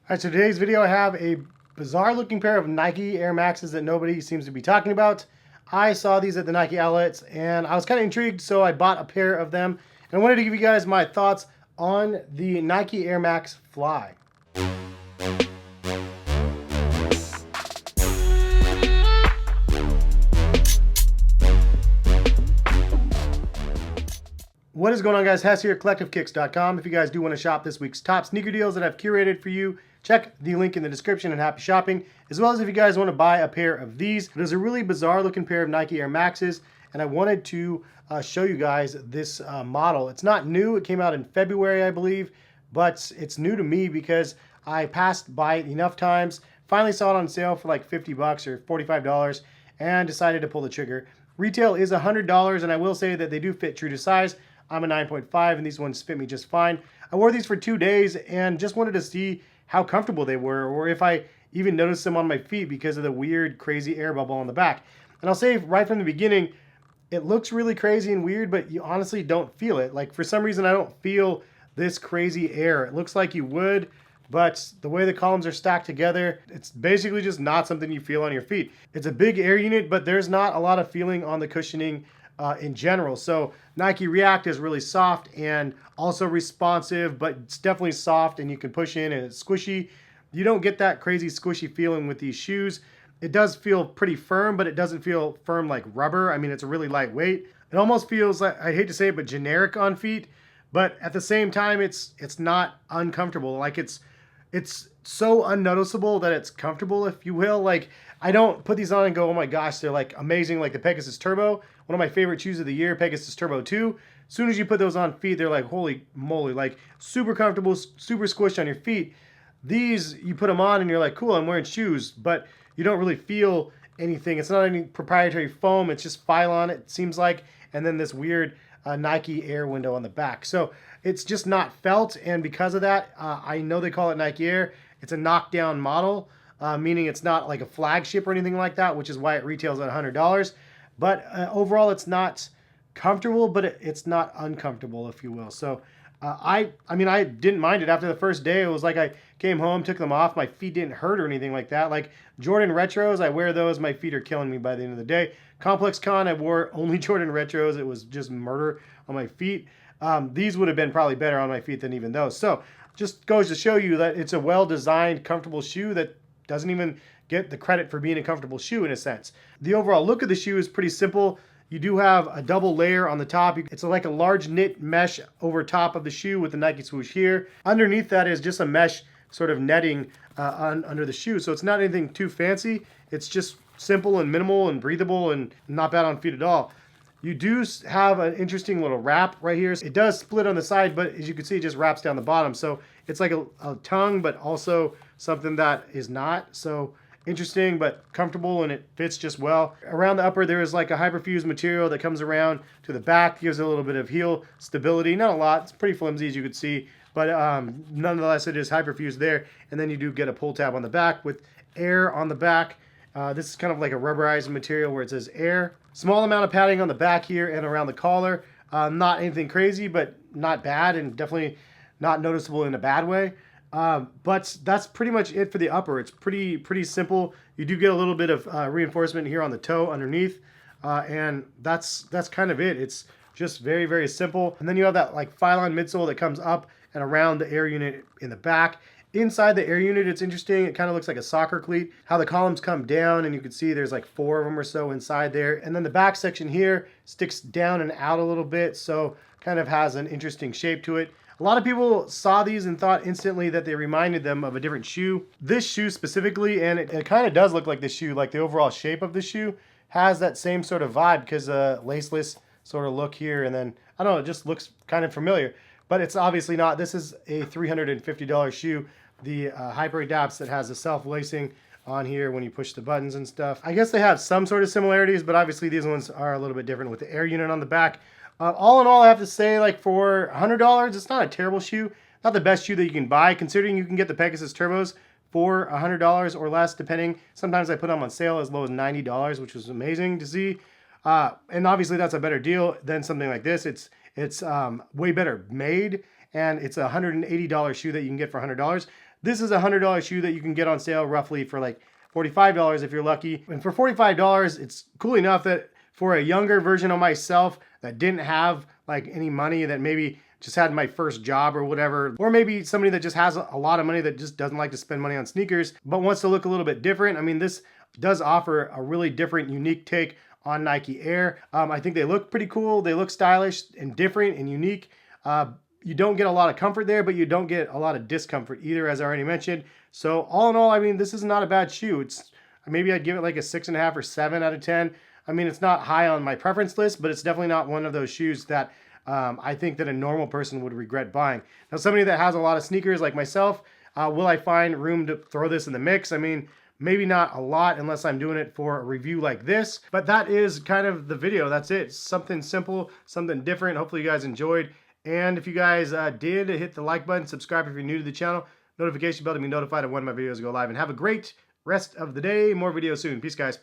Alright, so today's video I have a bizarre looking pair of Nike Air Maxes that nobody seems to be talking about. I saw these at the Nike outlets and I was kind of intrigued, so I bought a pair of them. And I wanted to give you guys my thoughts on the Nike Air Max Fly. What is going on, guys? Hess here, CollectiveKicks.com. If you guys do want to shop this week's top sneaker deals that I've curated for you, check the link in the description and happy shopping. As well as if you guys want to buy a pair of these. There's a really bizarre looking pair of Nike Air Maxes, and I wanted to show you guys this model. It's not new. It came out in February, I believe, but it's new to me because I passed by it enough times, finally saw it on sale for like 50 bucks or $45, and decided to pull the trigger. Retail is $100, and I will say that they do fit true to size. I'm a 9.5 and these ones fit me just fine. I wore these for 2 days and just wanted to see how comfortable they were, or if I even noticed them on my feet because of the weird, crazy air bubble on the back. And I'll say right from the beginning, it looks really crazy and weird, but you honestly don't feel it. Like, for some reason, I don't feel this crazy air. It looks like you would, but the way the columns are stacked together, it's basically just not something you feel on your feet. It's a big air unit, but there's not a lot of feeling on the cushioning in general. So Nike React is really soft and also responsive, but it's definitely soft and you can push in and it's squishy. You don't get that crazy squishy feeling with these shoes. It does feel pretty firm, but it doesn't feel firm like rubber. I mean, it's really lightweight. It almost feels like, I hate to say it, but generic on feet. But at the same time, it's not uncomfortable. Like, it's so unnoticeable that it's comfortable, if you will. Like, I don't put these on and go, oh my gosh, they're like amazing, like the Pegasus Turbo. One of my favorite shoes of the year, Pegasus Turbo 2. As soon as you put those on feet, they're like, holy moly, like super comfortable, super squished on your feet. These, you put them on and you're like, cool, I'm wearing shoes, but you don't really feel anything. It's not any proprietary foam, it's just Phylon, it seems like, and then this weird Nike Air window on the back. So it's just not felt, and because of that, I know they call it Nike Air. It's a knockdown model, meaning it's not like a flagship or anything like that, which is why it retails at $100. But overall, it's not comfortable, but it's not uncomfortable, if you will. So I mean, I didn't mind it. After the first day, it was like I came home, took them off. My feet didn't hurt or anything like that. Like Jordan Retros, I wear those. My feet are killing me by the end of the day. Complex Con, I wore only Jordan Retros. It was just murder on my feet. These would have been probably better on my feet than even those. So just goes to show you that it's a well-designed, comfortable shoe that doesn't even get the credit for being a comfortable shoe in a sense. The overall look of the shoe is pretty simple. You do have a double layer on the top. It's like a large knit mesh over top of the shoe with the Nike swoosh here. Underneath that is just a mesh sort of netting under the shoe. So it's not anything too fancy. It's just simple and minimal and breathable and not bad on feet at all. You do have an interesting little wrap right here. It does split on the side, but as you can see, it just wraps down the bottom. So it's like a tongue, but also something that is not. So interesting, but comfortable, and it fits just well. Around the upper, there is like a hyperfused material that comes around to the back, gives it a little bit of heel stability. Not a lot, it's pretty flimsy as you can see, but nonetheless, it is hyperfused there. And then you do get a pull tab on the back with air on the back. This is kind of like a rubberized material where it says air. Small amount of padding on the back here and around the collar. Not anything crazy, but not bad, and definitely not noticeable in a bad way. But that's pretty much it for the upper. It's pretty simple. You do get a little bit of reinforcement here on the toe underneath, and that's kind of it. It's just very, very simple. And then you have that like Phylon midsole that comes up and around the air unit in the back. Inside the air unit, it's interesting. It kind of looks like a soccer cleat. How the columns come down, and you can see there's like 4 of them or so inside there. And then the back section here sticks down and out a little bit, so kind of has an interesting shape to it. A lot of people saw these and thought instantly that they reminded them of a different shoe. This shoe specifically, and it kind of does look like the shoe, like the overall shape of the shoe has that same sort of vibe because laceless sort of look here, and then, I don't know, it just looks kind of familiar. But it's obviously not. This is a $350 shoe. The Hyper Adapts that has the self-lacing on here when you push the buttons and stuff. I guess they have some sort of similarities, but obviously these ones are a little bit different with the air unit on the back. All in all, I have to say, like, for $100, it's not a terrible shoe. Not the best shoe that you can buy, considering you can get the Pegasus Turbos for $100 or less, depending. Sometimes I put them on sale as low as $90, which was amazing to see. And obviously that's a better deal than something like this. It's way better made, and it's a $180 shoe that you can get for $100. This is a $100 shoe that you can get on sale roughly for like $45 if you're lucky. And for $45, it's cool enough that for a younger version of myself that didn't have like any money, that maybe just had my first job or whatever, or maybe somebody that just has a lot of money that just doesn't like to spend money on sneakers but wants to look a little bit different. I mean, this does offer a really different, unique take on Nike Air. I think they look pretty cool. They look stylish and different and unique. You don't get a lot of comfort there, but you don't get a lot of discomfort either, as I already mentioned. So all in all, I mean, this is not a bad shoe. It's maybe I'd give it like a 6.5 or 7 out of 10. I mean, it's not high on my preference list, but it's definitely not one of those shoes that I think that a normal person would regret buying. Now, somebody that has a lot of sneakers like myself, will I find room to throw this in the mix? I mean, maybe not a lot unless I'm doing it for a review like this, but that is kind of the video. That's it. Something simple, something different. Hopefully you guys enjoyed. And if you guys did, hit the like button, subscribe if you're new to the channel, notification bell to be notified of when my videos go live, and have a great rest of the day. More videos soon. Peace, guys.